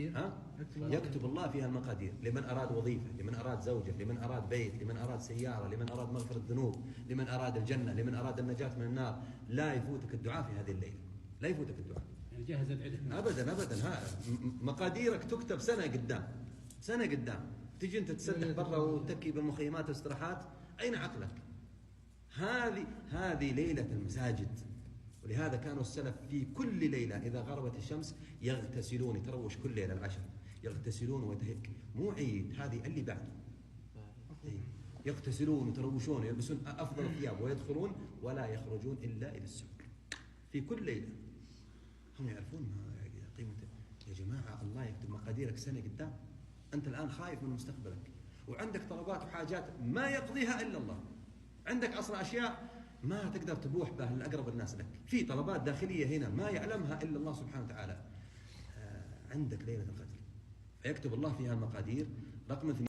ها؟ يكتب الله فيها المقادير، لمن أراد وظيفة، لمن أراد زوجة، لمن أراد بيت، لمن أراد سيارة، لمن أراد مغفرة الذنوب، لمن أراد الجنة، لمن أراد النجاة من النار. لا يفوتك الدعاء في هذه الليلة، لا يفوتك الدعاء. يعني جهز العدة أبدا أبدا. مقاديرك تكتب سنة قدام، سنة قدام. تجي أنت تسدح برا وتكي بالمخيمات والاستراحات، أين عقلك؟ هذه ليلة المساجد. ولهذا كانوا السلف في كل ليلة إذا غربت الشمس يغتسلون، يتروش كل ليلة العشر، يغتسلون ويتهك. مو عيد، هذه اللي بعده. يغتسلون ويتروشون ويلبسون أفضل الثياب ويدخلون ولا يخرجون إلا إلى السوق في كل ليلة. هم يعرفون قيمة. يا جماعة الله يكتب مقاديرك سنة قدام. أنت الآن خايف من مستقبلك، وعندك طلبات وحاجات ما يقضيها إلا الله. عندك أصلا أشياء ما تقدر تبوح بها لأقرب الناس لك، في طلبات داخلية هنا ما يعلمها إلا الله سبحانه وتعالى. عندك ليلة القدر فيكتب الله فيها المقادير. رقم 2